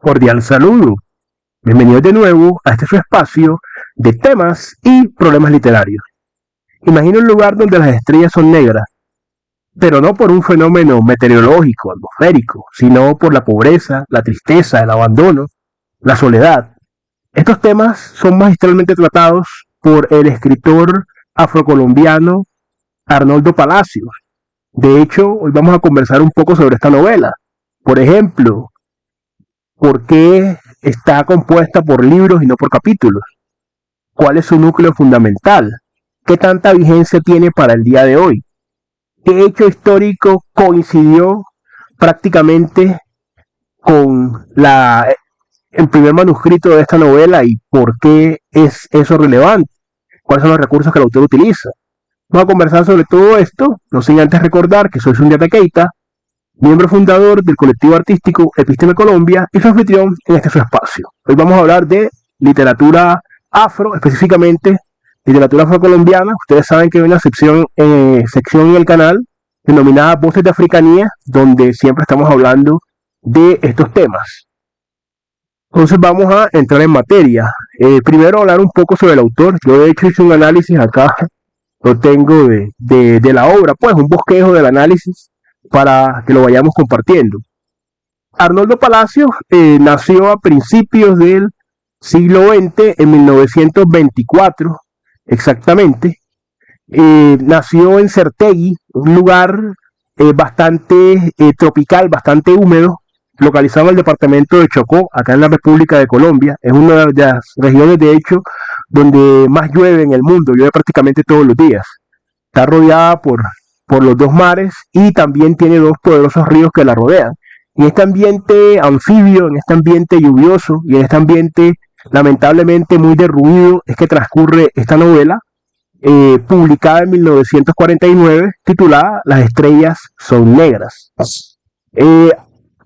Cordial saludo. Bienvenidos de nuevo a este su espacio de temas y problemas literarios. Imagina un lugar donde las estrellas son negras, pero no por un fenómeno meteorológico, atmosférico, sino por la pobreza, la tristeza, el abandono, la soledad. Estos temas son magistralmente tratados por el escritor afrocolombiano Arnoldo Palacios. De hecho, hoy vamos a conversar un poco sobre esta novela. Por ejemplo, ¿por qué está compuesta por libros y no por capítulos? ¿Cuál es su núcleo fundamental? ¿Qué tanta vigencia tiene para el día de hoy? ¿Qué hecho histórico coincidió prácticamente con el primer manuscrito de esta novela y por qué es eso relevante? ¿Cuáles son los recursos que el autor utiliza? Vamos a conversar sobre todo esto, no sin antes recordar que soy Sundiata Keita, miembro fundador del colectivo artístico Epísteme Colombia y su anfitrión en este su espacio. Hoy vamos a hablar de literatura afro, específicamente literatura afrocolombiana. Ustedes saben que hay una sección en el canal denominada Voces de Africanía, donde siempre estamos hablando de estos temas. Entonces vamos a entrar en materia. Primero hablar un poco sobre el autor. Yo de hecho hice un análisis acá, lo tengo de la obra, pues un bosquejo del análisis para que lo vayamos compartiendo. Arnoldo Palacios nació a principios del siglo XX, en 1924 exactamente. Nació en Certegui, un lugar bastante tropical, bastante húmedo, localizado en el departamento de Chocó, acá en la República de Colombia. Es una de las regiones, de hecho, donde más llueve en el mundo, llueve prácticamente todos los días. Está rodeada por los dos mares y también tiene dos poderosos ríos que la rodean. En este ambiente anfibio, en este ambiente lluvioso y en este ambiente lamentablemente muy derruido es que transcurre esta novela, publicada en 1949, titulada Las estrellas son negras.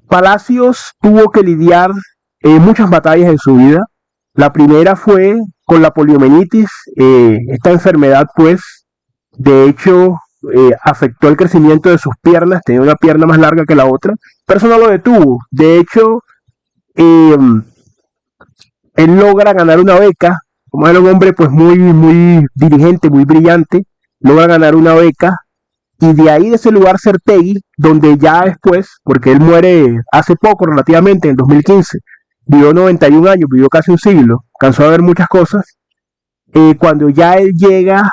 Palacios tuvo que lidiar muchas batallas en su vida. La primera fue con la poliomielitis, esta enfermedad pues de hecho afectó el crecimiento de sus piernas, tenía una pierna más larga que la otra, pero eso no lo detuvo. De hecho, él logra ganar una beca, como era un hombre pues muy dirigente, muy brillante, logra ganar una beca, y de ahí, de ese lugar Certegui, donde ya después, porque él muere hace poco relativamente, en 2015, vivió 91 años, vivió casi un siglo, cansó de ver muchas cosas. Cuando ya él llega,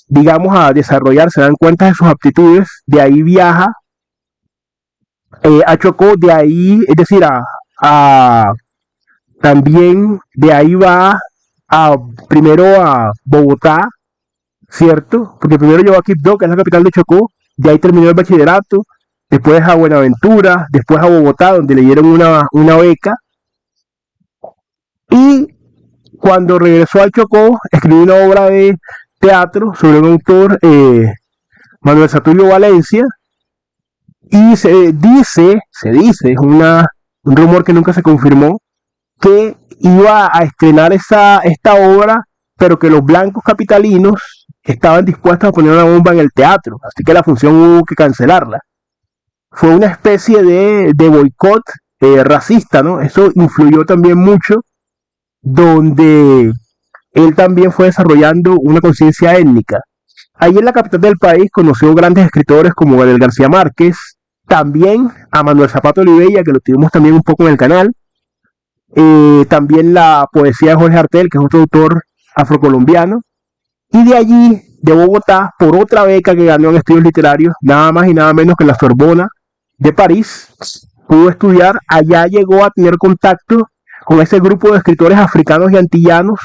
digamos, a desarrollar, se dan cuenta de sus aptitudes, de ahí viaja a Chocó, de ahí, es decir, también de ahí va primero a Bogotá, ¿cierto? Porque primero llegó a Quibdó, que es la capital de Chocó, de ahí terminó el bachillerato, después a Buenaventura, después a Bogotá, donde le dieron una beca, y cuando regresó al Chocó, escribió una obra de teatro sobre un autor, Manuel Satulio Valencia, y se dice, es un rumor que nunca se confirmó, que iba a estrenar esta obra, pero que los blancos capitalinos estaban dispuestos a poner una bomba en el teatro, así que la función hubo que cancelarla. Fue una especie de boicot racista, ¿no? Eso influyó también mucho, donde él también fue desarrollando una conciencia étnica. Ahí en la capital del país conoció grandes escritores como Gabriel García Márquez, también a Manuel Zapata Olivella, que lo tuvimos también un poco en el canal, también la poesía de Jorge Artel, que es otro autor afrocolombiano, y de allí, de Bogotá, por otra beca que ganó en estudios literarios, nada más y nada menos que la Sorbona de París, pudo estudiar. Allá llegó a tener contacto con ese grupo de escritores africanos y antillanos,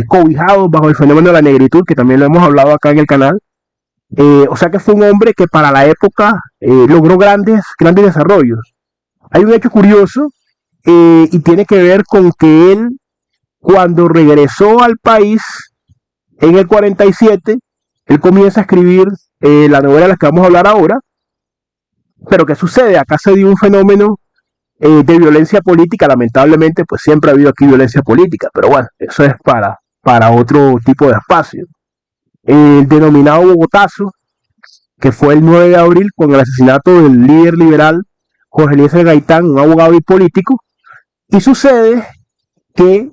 cobijados bajo el fenómeno de la negritud, que también lo hemos hablado acá en el canal. O sea que fue un hombre que para la época logró grandes desarrollos. Hay un hecho curioso, y tiene que ver con que él, cuando regresó al país en el 47, él comienza a escribir la novela de la que vamos a hablar ahora. Pero ¿qué sucede? Acá se dio un fenómeno de violencia política. Lamentablemente pues siempre ha habido aquí violencia política, pero bueno, eso es para otro tipo de espacio. El denominado Bogotazo, que fue el 9 de abril con el asesinato del líder liberal Jorge Eliezer Gaitán, un abogado y político, Y sucede que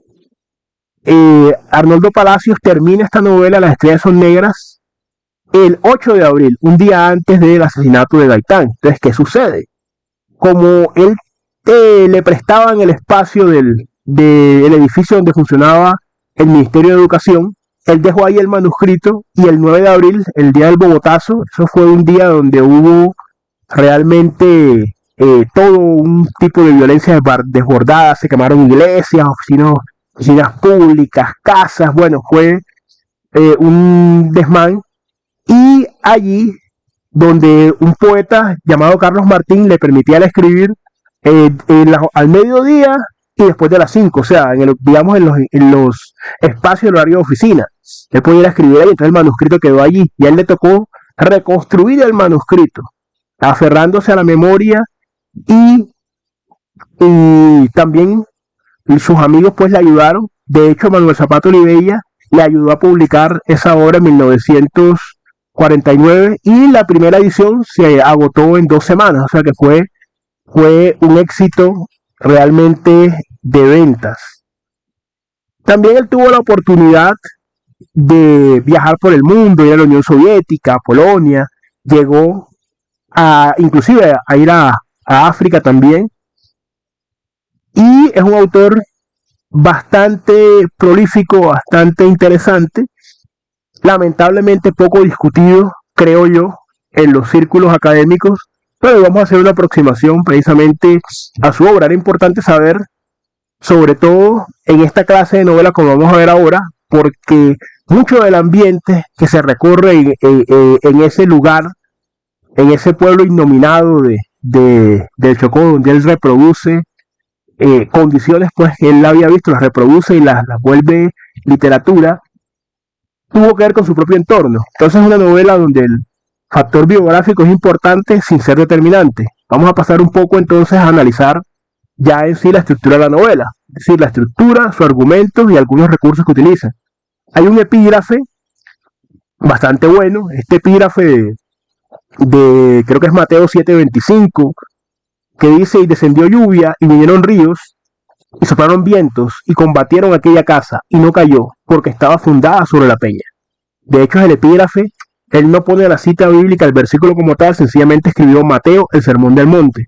Arnoldo Palacios termina esta novela, Las estrellas son negras, el 8 de abril, un día antes del asesinato de Gaitán. Entonces, ¿qué sucede? Como él le prestaban el espacio del edificio donde funcionaba el Ministerio de Educación, él dejó ahí el manuscrito y el 9 de abril, el día del Bogotazo, eso fue un día donde hubo realmente todo un tipo de violencia desbordada, se quemaron iglesias, oficinas públicas, casas, bueno, fue un desmán. Y allí, donde un poeta llamado Carlos Martín le permitía escribir al mediodía y después de las 5, o sea, digamos en los espacios del horario de oficina. Él podía escribir ahí, entonces el manuscrito quedó allí y a él le tocó reconstruir el manuscrito, aferrándose a la memoria y, y también sus amigos pues le ayudaron. De hecho, Manuel Zapato Olivella le ayudó a publicar esa obra en 1949 y la primera edición se agotó en 2 semanas, o sea que fue un éxito realmente de ventas. También él tuvo la oportunidad de viajar por el mundo, ir a la Unión Soviética, a Polonia, llegó inclusive a ir a África también, y es un autor bastante prolífico, bastante interesante, lamentablemente poco discutido, creo yo, en los círculos académicos, pero vamos a hacer una aproximación precisamente a su obra. Era importante saber, sobre todo en esta clase de novela como vamos a ver ahora, porque mucho del ambiente que se recorre en ese lugar, en ese pueblo innominado del Chocó, donde él reproduce condiciones pues que él había visto, las reproduce y las vuelve literatura, tuvo que ver con su propio entorno. Entonces es una novela donde el factor biográfico es importante sin ser determinante. Vamos a pasar un poco entonces a analizar ya en sí la estructura de la novela, es decir, la estructura, su argumento y algunos recursos que utiliza. Hay un epígrafe bastante bueno, este epígrafe creo que es Mateo 7:25, que dice: y descendió lluvia y vinieron ríos y soplaron vientos y combatieron aquella casa y no cayó porque estaba fundada sobre la peña. De hecho, es el epígrafe. Él no pone la cita bíblica, el versículo como tal, sencillamente escribió Mateo, el Sermón del Monte.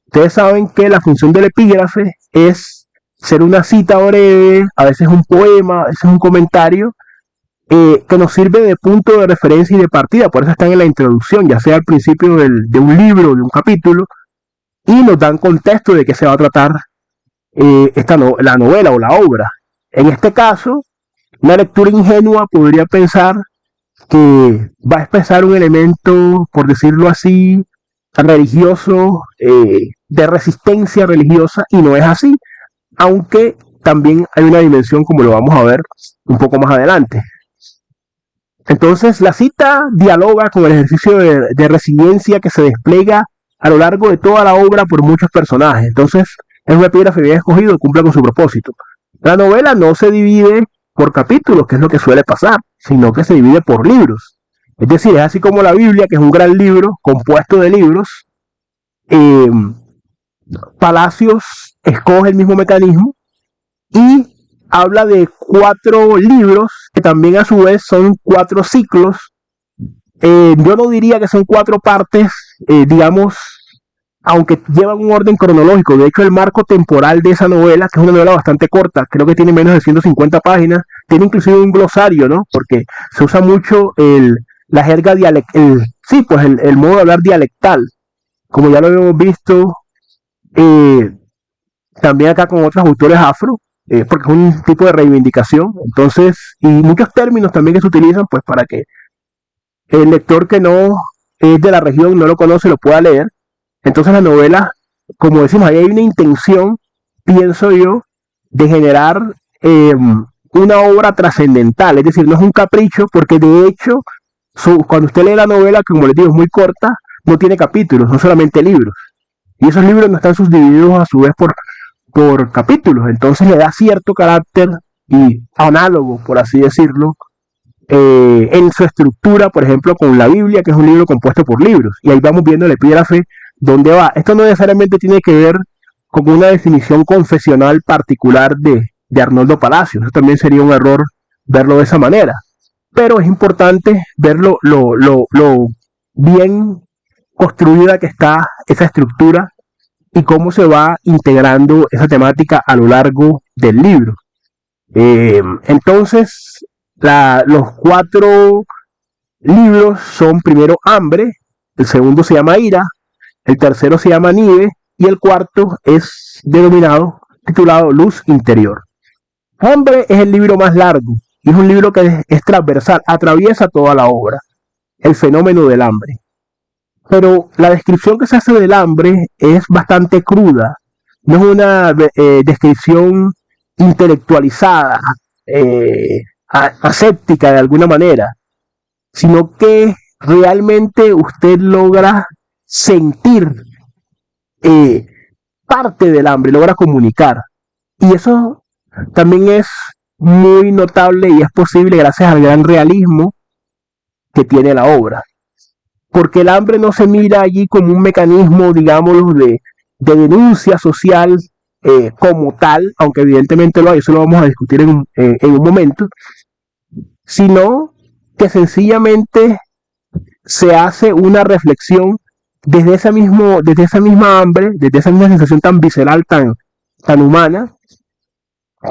Ustedes saben que la función del epígrafe es ser una cita breve, a veces un poema, a veces un comentario, que nos sirve de punto de referencia y de partida. Por eso están en la introducción, ya sea al principio de un libro, de un capítulo, y nos dan contexto de qué se va a tratar la novela o la obra. En este caso, una lectura ingenua podría pensar que va a expresar un elemento, por decirlo así, religioso, de resistencia religiosa, y no es así, aunque también hay una dimensión, como lo vamos a ver un poco más adelante. Entonces, la cita dialoga con el ejercicio de resiliencia que se despliega a lo largo de toda la obra por muchos personajes. Entonces, es una epígrafe bien escogido y cumple con su propósito. La novela no se divide por capítulos, que es lo que suele pasar, sino que se divide por libros. Es decir, es así como la Biblia, que es un gran libro compuesto de libros. Palacios escoge el mismo mecanismo y habla de 4 libros que también a su vez son 4 ciclos. Yo no diría que son 4 partes, digamos, aunque llevan un orden cronológico. De hecho, el marco temporal de esa novela, que es una novela bastante corta, creo que tiene menos de 150 páginas, tiene inclusive un glosario, ¿no? Porque se usa mucho la jerga dialectal, pues el modo de hablar dialectal, como ya lo hemos visto también acá con otros autores afro, porque es un tipo de reivindicación. Entonces, y muchos términos también que se utilizan, pues para que el lector que no es de la región, no lo conoce, lo pueda leer. Entonces la novela, como decimos, ahí hay una intención, pienso yo, de generar una obra trascendental, es decir, no es un capricho, porque de hecho, cuando usted lee la novela, que como les digo, es muy corta, no tiene capítulos, no solamente libros. Y esos libros no están subdivididos a su vez por capítulos, entonces le da cierto carácter y análogo, por así decirlo, en su estructura, por ejemplo, con la Biblia, que es un libro compuesto por libros. Y ahí vamos viendo el epígrafe dónde va. Esto no necesariamente tiene que ver como una definición confesional particular de Arnoldo Palacio. Eso también sería un error verlo de esa manera. Pero es importante ver lo bien construida que está esa estructura y cómo se va integrando esa temática a lo largo del libro. Entonces, los 4 libros son primero Hambre, el segundo se llama Ira, el tercero se llama Nieve y el cuarto es titulado Luz Interior. Hambre es el libro más largo y es un libro que es transversal, atraviesa toda la obra, el fenómeno del hambre. Pero la descripción que se hace del hambre es bastante cruda, no es una descripción intelectualizada, aséptica de alguna manera, sino que realmente usted logra sentir parte del hambre, logra comunicar. Y eso también es muy notable y es posible gracias al gran realismo que tiene la obra. Porque el hambre no se mira allí como un mecanismo, digámoslo, de denuncia social como tal, aunque evidentemente lo hay, eso lo vamos a discutir en un momento, sino que sencillamente se hace una reflexión desde esa misma hambre, desde esa misma sensación tan visceral, tan humana,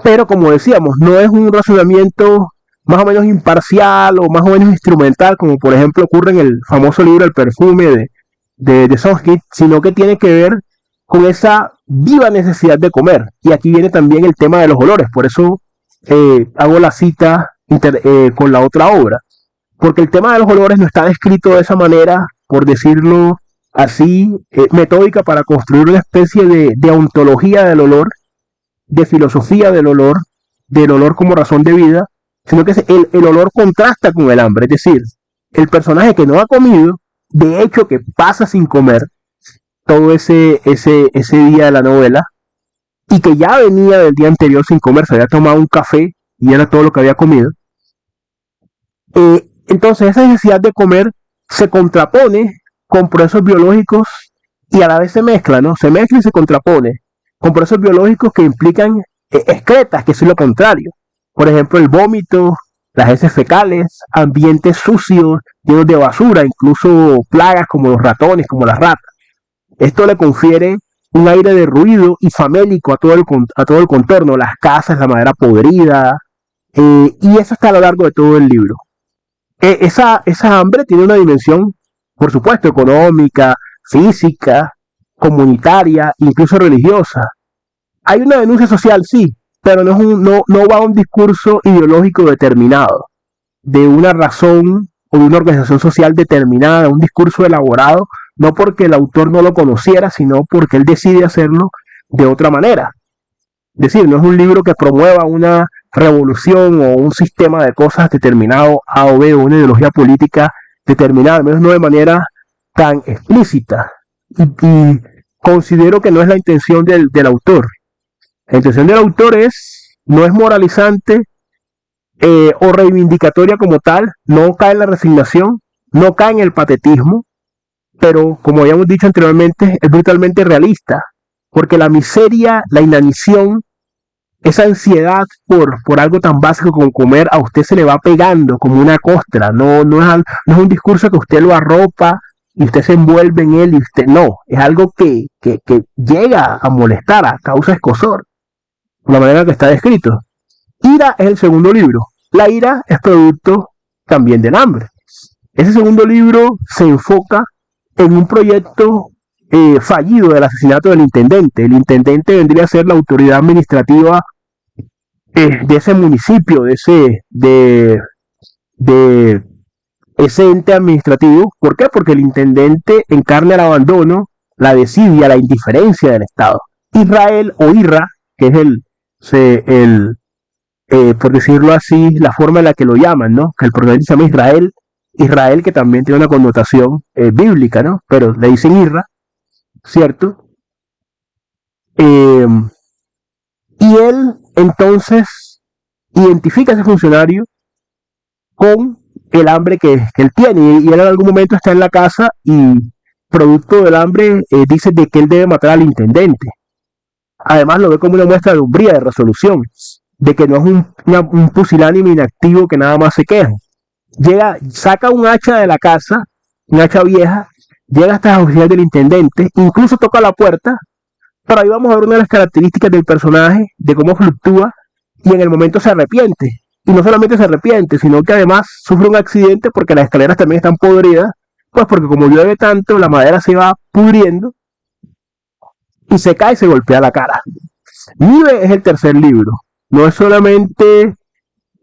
pero como decíamos, no es un razonamiento más o menos imparcial o más o menos instrumental, como por ejemplo ocurre en el famoso libro El perfume de Solzhenitsyn, sino que tiene que ver con esa viva necesidad de comer. Y aquí viene también el tema de los olores, por eso hago la cita con la otra obra, porque el tema de los olores no está descrito de esa manera, por decirlo así, metódica para construir una especie de ontología del olor, de filosofía del olor como razón de vida, sino que el olor contrasta con el hambre, es decir, el personaje que no ha comido, de hecho que pasa sin comer todo ese día de la novela, y que ya venía del día anterior sin comer, se había tomado un café y era todo lo que había comido. Entonces esa necesidad de comer se contrapone con procesos biológicos y a la vez se mezcla, ¿no? Se mezcla y se contrapone con procesos biológicos que implican excretas, que es lo contrario. Por ejemplo, el vómito, las heces fecales, ambientes sucios, llenos de basura, incluso plagas como los ratones, como las ratas. Esto le confiere un aire de ruido y famélico a todo el contorno, las casas, la madera podrida, y eso está a lo largo de todo el libro. Esa hambre tiene una dimensión, por supuesto, económica, física, comunitaria, incluso religiosa. Hay una denuncia social, sí, pero no va a un discurso ideológico determinado, de una razón o de una organización social determinada, un discurso elaborado, no porque el autor no lo conociera, sino porque él decide hacerlo de otra manera. Es decir, no es un libro que promueva una revolución o un sistema de cosas determinado A o B o una ideología política determinada, al menos no de manera tan explícita. Y considero que no es la intención del autor. La intención del autor no es moralizante o reivindicatoria como tal, no cae en la resignación, no cae en el patetismo, pero como habíamos dicho anteriormente, es brutalmente realista, porque la miseria, la inanición, esa ansiedad por algo tan básico como comer, a usted se le va pegando como una costra, no es un discurso que usted lo arropa y usted se envuelve en él y usted no, es algo que llega a molestar, a causa escozor, la manera que está descrito. Ira es el segundo libro. La ira es producto también del hambre. Ese segundo libro se enfoca en un proyecto fallido del asesinato del intendente. El intendente vendría a ser la autoridad administrativa de ese municipio, de ese ente administrativo. ¿Por qué? Porque el intendente encarna el abandono, la desidia, la indiferencia del Estado. Israel o Irra, que es por decirlo así, la forma en la que lo llaman, ¿no? Que el protagonista se llama Israel, que también tiene una connotación bíblica, ¿no? Pero le dicen Irra, ¿cierto? Y él entonces identifica a ese funcionario con el hambre que él tiene, y él en algún momento está en la casa y producto del hambre dice de que él debe matar al intendente. Además lo ve como una muestra de hombría, de resolución, de que no es un pusilánime inactivo que nada más se queja. Llega, saca un hacha de la casa, un hacha vieja, llega hasta las oficinas del intendente, incluso toca la puerta, pero ahí vamos a ver una de las características del personaje, de cómo fluctúa, y en el momento se arrepiente. Y no solamente se arrepiente, sino que además sufre un accidente porque las escaleras también están podridas, pues porque como llueve tanto, la madera se va pudriendo y se cae y se golpea la cara. Nive es el tercer libro. No es solamente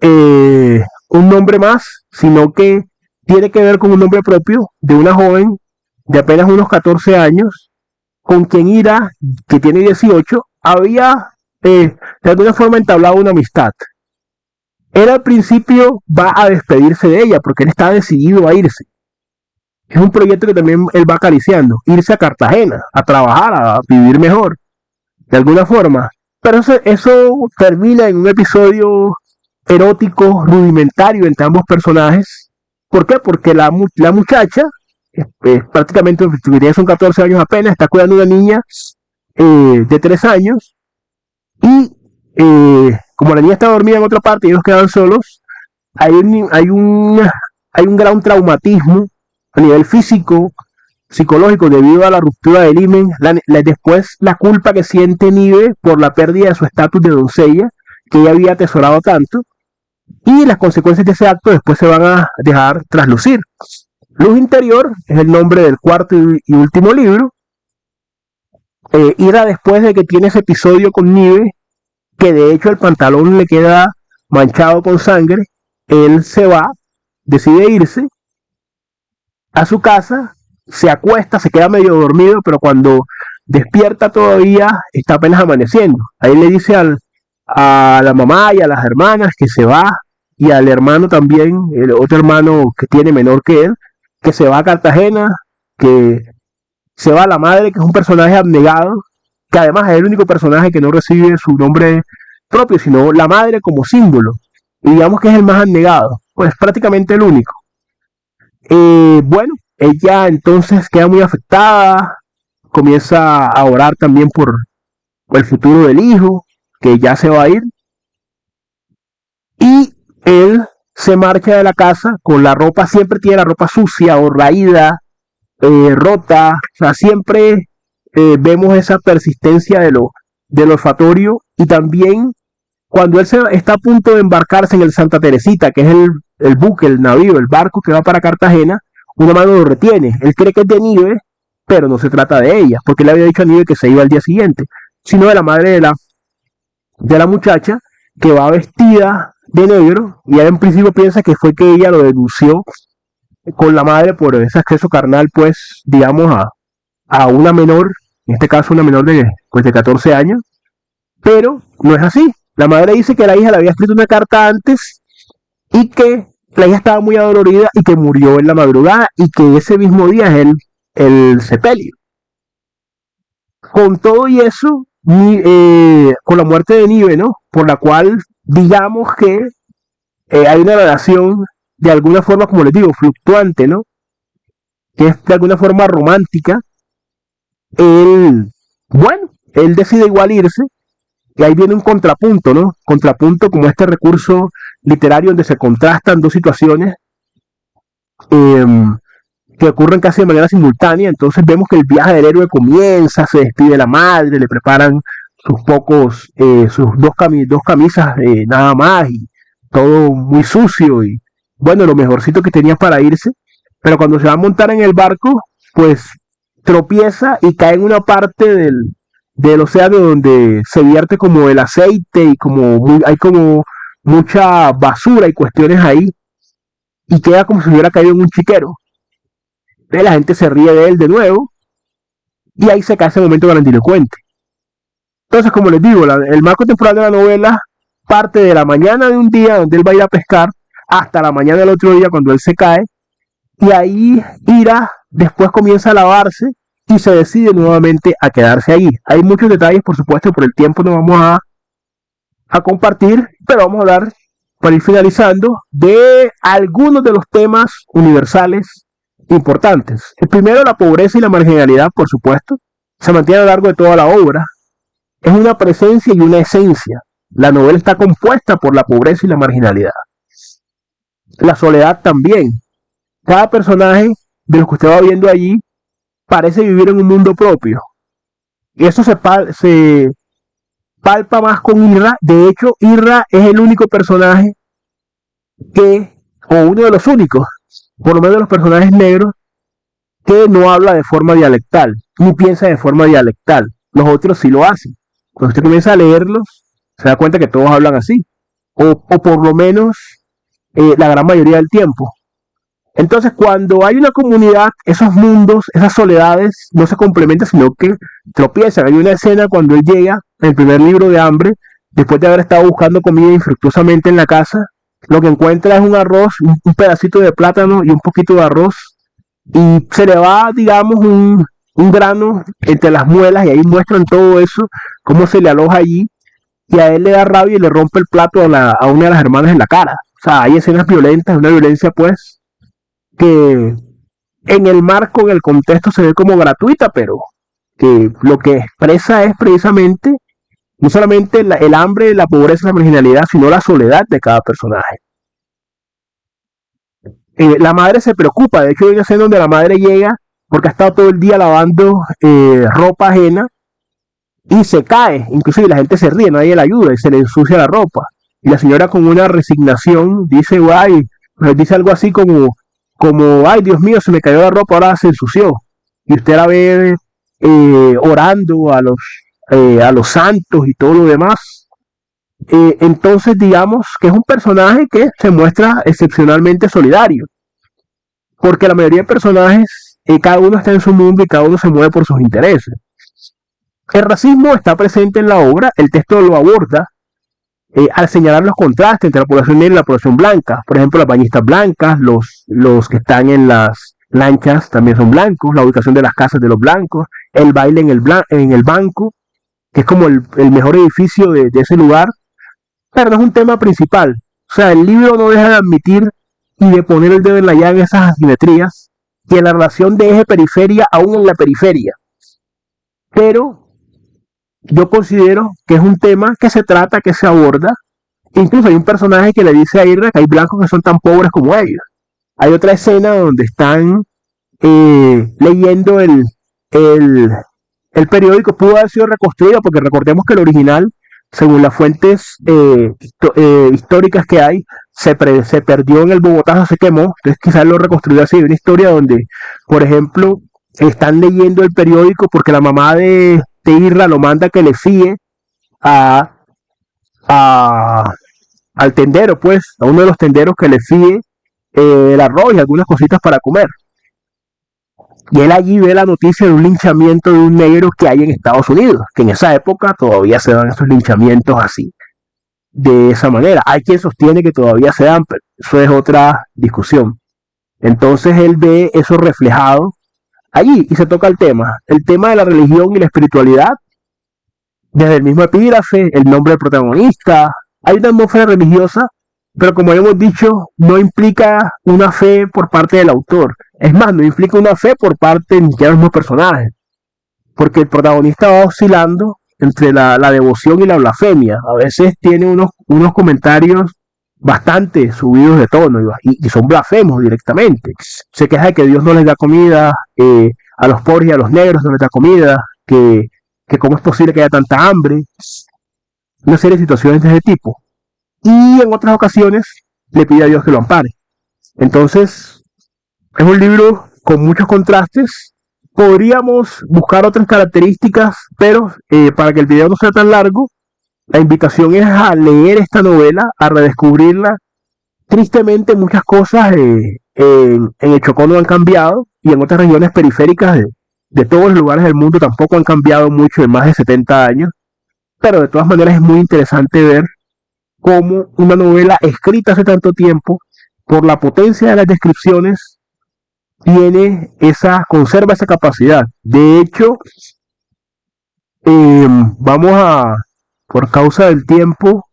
un nombre más, sino que tiene que ver con un nombre propio de una joven de apenas unos 14 años, con quien Ira, que tiene 18, había de alguna forma entablado una amistad. Él al principio va a despedirse de ella porque él está decidido a irse. Es un proyecto que también él va acariciando, irse a Cartagena, a trabajar, a vivir mejor, de alguna forma. Pero eso termina en un episodio erótico, rudimentario entre ambos personajes. ¿Por qué? Porque la muchacha, prácticamente son 14 años apenas, está cuidando a una niña de 3 años y como la niña está dormida en otra parte y ellos quedan solos, hay un gran traumatismo a nivel físico, psicológico, debido a la ruptura del himen, después la culpa que siente Nive por la pérdida de su estatus de doncella, que ella había atesorado tanto, y las consecuencias de ese acto después se van a dejar traslucir. Luz Interior es el nombre del cuarto y último libro. Ira, después de que tiene ese episodio con Nive, que de hecho el pantalón le queda manchado con sangre, él se va, decide irse a su casa, se acuesta, se queda medio dormido, pero cuando despierta todavía está apenas amaneciendo. Ahí le dice a la mamá y a las hermanas que se va, y al hermano también, el otro hermano que tiene menor que él, que se va a Cartagena, que se va a la madre, que es un personaje abnegado, que además es el único personaje que no recibe su nombre propio, sino la madre como símbolo, y digamos que es el más abnegado, pues prácticamente el único. Bueno, ella entonces queda muy afectada, comienza a orar también por el futuro del hijo, que ya se va a ir, y él se marcha de la casa con la ropa, siempre tiene la ropa sucia o raída, rota, o sea, siempre vemos esa persistencia del olfatorio, y también cuando él está a punto de embarcarse en el Santa Teresita, que es el buque, el navío, el barco que va para Cartagena, una mano lo retiene. Él cree que es de Nive, pero no se trata de ella, porque le había dicho a Nive que se iba al día siguiente, sino de la madre de la muchacha, que va vestida de negro, y él en principio piensa que fue que ella lo denunció con la madre por ese acceso carnal, pues, digamos, a una menor, en este caso una menor pues, de 14 años, pero no es así. La madre dice que la hija le había escrito una carta antes y que la hija estaba muy adolorida y que murió en la madrugada, y que ese mismo día es el sepelio. Con todo y eso, con la muerte de Nive, ¿no? Por la cual digamos que hay una relación de alguna forma, como les digo, fluctuante, ¿no? Que es de alguna forma romántica. Él decide igual irse, y ahí viene un contrapunto, ¿no? Contrapunto como este recurso literario donde se contrastan dos situaciones eh, que ocurren casi de manera simultánea. Entonces vemos que el viaje del héroe comienza, se despide de la madre, le preparan sus dos camisas nada más, y todo muy sucio, y bueno, lo mejorcito que tenía para irse, pero cuando se va a montar en el barco, pues tropieza y cae en una parte del océano donde se vierte como el aceite, y hay como mucha basura y cuestiones ahí, y queda como si hubiera caído en un chiquero. Entonces la gente se ríe de él de nuevo, y ahí se cae ese momento grandilocuente. Entonces, como les digo, el marco temporal de la novela parte de la mañana de un día donde él va a ir a pescar hasta la mañana del otro día cuando él se cae, y ahí Ira después comienza a lavarse y se decide nuevamente a quedarse ahí. Hay muchos detalles, por supuesto, por el tiempo no vamos a compartir, pero vamos a hablar, para ir finalizando, de algunos de los temas universales importantes. El primero, la pobreza y la marginalidad, por supuesto, se mantiene a lo largo de toda la obra. es una presencia y una esencia. La novela está compuesta por la pobreza y la marginalidad. La soledad también. Cada personaje de los que usted va viendo allí parece vivir en un mundo propio. Y eso se palpa más con Irra. De hecho, Irra es el único personaje o uno de los únicos, por lo menos de los personajes negros, que no habla de forma dialectal, ni piensa de forma dialectal. Los otros sí lo hacen. Cuando usted comienza a leerlos, se da cuenta que todos hablan así, o por lo menos la gran mayoría del tiempo. Entonces, cuando hay una comunidad, esos mundos, esas soledades, no se complementan, sino que tropiezan. Hay una escena cuando él llega, en el primer libro de Hambre, después de haber estado buscando comida infructuosamente en la casa, lo que encuentra es un arroz, un pedacito de plátano y un poquito de arroz, y se le va, digamos, un grano entre las muelas, y ahí muestran todo eso, cómo se le aloja allí, y a él le da rabia y le rompe el plato a una de las hermanas en la cara. O sea, hay escenas violentas, una violencia pues que en el marco, en el contexto se ve como gratuita, pero que lo que expresa es precisamente no solamente el hambre, la pobreza, la marginalidad, sino la soledad de cada personaje. La madre se preocupa, de hecho hay una escena donde la madre llega porque ha estado todo el día lavando ropa ajena y se cae, inclusive la gente se ríe, nadie la ayuda y se le ensucia la ropa. Y la señora con una resignación dice, guay, dice algo así como, ay Dios mío, se me cayó la ropa, ahora se ensució. Y usted la ve orando a los santos y todo lo demás. Entonces digamos que es un personaje que se muestra excepcionalmente solidario, porque la mayoría de personajes, cada uno está en su mundo y cada uno se mueve por sus intereses. El racismo está presente en la obra, el texto lo aborda al señalar los contrastes entre la población negra y la población blanca. Por ejemplo, las bañistas blancas, los que están en las lanchas también son blancos, la ubicación de las casas de los blancos, el baile en el banco, que es como el mejor edificio de ese lugar, pero no es un tema principal. O sea, el libro no deja de admitir y de poner el dedo en la llaga en esas asimetrías y en la relación de eje periferia aún en la periferia. Pero yo considero que es un tema que se trata, que se aborda. Incluso hay un personaje que le dice a Irra que hay blancos que son tan pobres como ellos. Hay otra escena donde están leyendo el periódico. Pudo haber sido reconstruido porque recordemos que el original, según las fuentes históricas que hay, se perdió en el Bogotazo, se quemó. Entonces quizás lo reconstruyó así. Hay una historia donde, por ejemplo, están leyendo el periódico porque la mamá de Irra lo manda que le fíe a, a, al tendero, pues, a uno de los tenderos que le fíe el arroz y algunas cositas para comer. Y él allí ve la noticia de un linchamiento de un negro que hay en Estados Unidos, que en esa época todavía se dan esos linchamientos así, de esa manera. Hay quien sostiene que todavía se dan, pero eso es otra discusión. Entonces él ve eso reflejado allí y se toca el tema de la religión y la espiritualidad, desde el mismo epígrafe, el nombre del protagonista. Hay una atmósfera religiosa, pero como hemos dicho, no implica una fe por parte del autor. Es más, no implica una fe por parte ni siquiera de los mismos personajes, porque el protagonista va oscilando entre la devoción y la blasfemia. A veces tiene unos comentarios bastante subidos de tono y son blasfemos directamente. Se queja de que Dios no les da comida, a los pobres y a los negros no les da comida, que cómo es posible que haya tanta hambre, una serie de situaciones de ese tipo. Y en otras ocasiones le pide a Dios que lo ampare. Entonces, es un libro con muchos contrastes. Podríamos buscar otras características, pero para que el video no sea tan largo, la invitación es a leer esta novela, a redescubrirla. Tristemente muchas cosas en el Chocó no han cambiado y en otras regiones periféricas de todos los lugares del mundo tampoco han cambiado mucho en más de 70 años, pero de todas maneras es muy interesante ver cómo una novela escrita hace tanto tiempo, por la potencia de las descripciones, conserva esa capacidad. De hecho, vamos a, por causa del tiempo,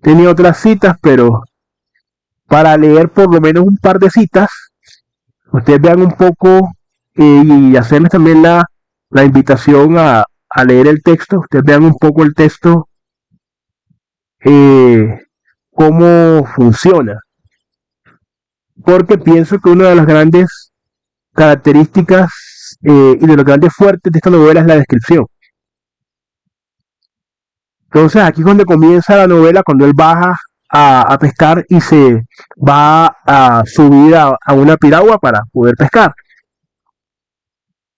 tenía otras citas, pero para leer por lo menos un par de citas, ustedes vean un poco y hacerles también la invitación a a leer el texto, ustedes vean un poco el texto, eh, cómo funciona. Porque pienso que una de las grandes características y de los grandes fuertes de esta novela es la descripción. Entonces aquí es donde comienza la novela, cuando él baja a pescar y se va a subir a una piragua para poder pescar.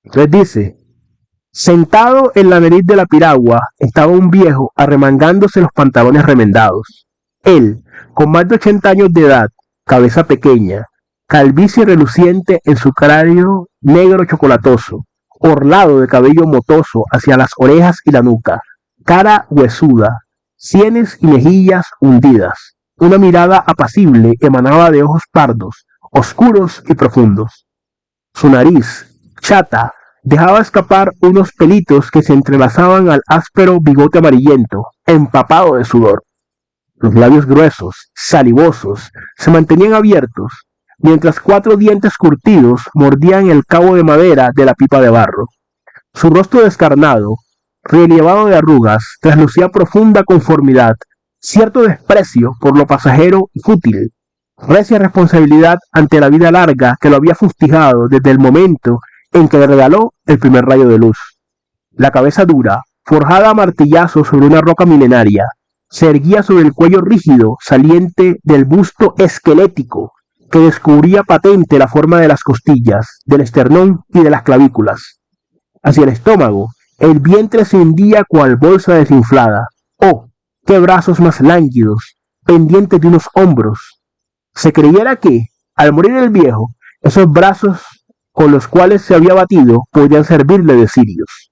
Entonces dice, sentado en la nariz de la piragua estaba un viejo arremangándose los pantalones remendados. Él, con más de 80 años de edad, cabeza pequeña, calvicie reluciente en su cráneo negro chocolatoso, orlado de cabello motoso hacia las orejas y la nuca, cara huesuda, sienes y mejillas hundidas. Una mirada apacible emanaba de ojos pardos, oscuros y profundos. Su nariz, chata, dejaba escapar unos pelitos que se entrelazaban al áspero bigote amarillento, empapado de sudor. Los labios gruesos, salivosos, se mantenían abiertos, mientras 4 dientes curtidos mordían el cabo de madera de la pipa de barro. Su rostro descarnado, relevado de arrugas, traslucía profunda conformidad, cierto desprecio por lo pasajero y fútil, recia responsabilidad ante la vida larga que lo había fustigado desde el momento en que le regaló el primer rayo de luz. La cabeza dura, forjada a martillazos sobre una roca milenaria, se erguía sobre el cuello rígido saliente del busto esquelético que descubría patente la forma de las costillas, del esternón y de las clavículas. Hacia el estómago, el vientre se hundía cual bolsa desinflada. ¡Oh, qué brazos más lánguidos, pendientes de unos hombros! Se creyera que, al morir el viejo, esos brazos con los cuales se había batido podían servirle de cirios.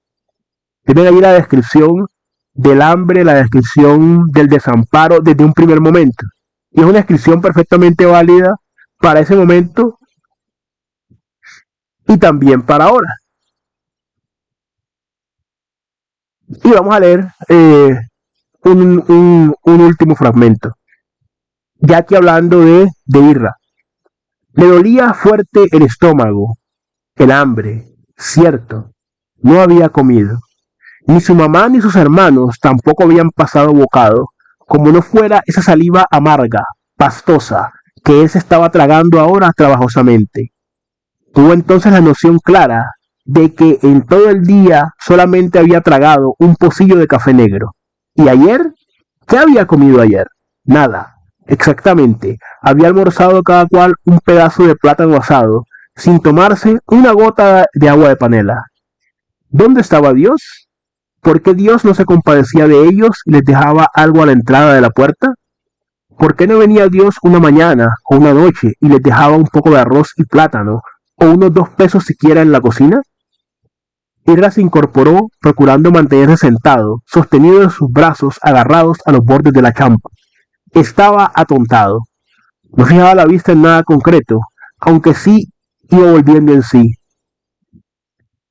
Tienen allí la descripción del hambre, la descripción del desamparo desde un primer momento. Y es una descripción perfectamente válida para ese momento y también para ahora. Y vamos a leer un último fragmento, ya que hablando de Irra. Le dolía fuerte el estómago, el hambre, cierto, no había comido. Ni su mamá ni sus hermanos tampoco habían pasado bocado, como no fuera esa saliva amarga, pastosa, que él se estaba tragando ahora trabajosamente. Tuvo entonces la noción clara de que en todo el día solamente había tragado un pocillo de café negro. ¿Y ayer? ¿Qué había comido ayer? Nada. Exactamente. Había almorzado cada cual un pedazo de plátano asado, sin tomarse una gota de agua de panela. ¿Dónde estaba Dios? ¿Por qué Dios no se compadecía de ellos y les dejaba algo a la entrada de la puerta? ¿Por qué no venía Dios una mañana o una noche y les dejaba un poco de arroz y plátano, o unos 2 pesos siquiera en la cocina? Irra se incorporó, procurando mantenerse sentado, sostenido en sus brazos agarrados a los bordes de la champa. Estaba atontado. No fijaba la vista en nada concreto, aunque sí iba volviendo en sí.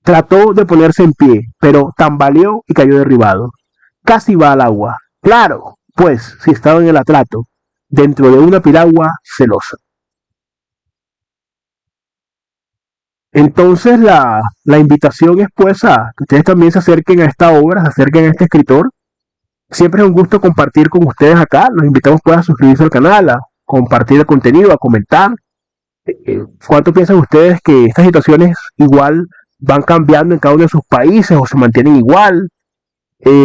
Trató de ponerse en pie, pero tambaleó y cayó derribado. Casi va al agua. Claro, pues, si estaba en el atrato, dentro de una piragua celosa. Entonces la invitación es pues a que ustedes también se acerquen a esta obra, se acerquen a este escritor. Siempre es un gusto compartir con ustedes acá. Los invitamos pues a suscribirse al canal, a compartir el contenido, a comentar. ¿Cuánto piensan ustedes que estas situaciones igual van cambiando en cada uno de sus países o se mantienen igual?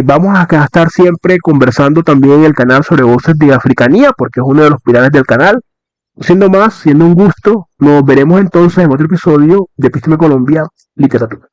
Vamos a estar siempre conversando también en el canal sobre voces de africanía, porque es uno de los pilares del canal. Siendo un gusto, nos veremos entonces en otro episodio de Episteme Colombia Literatura.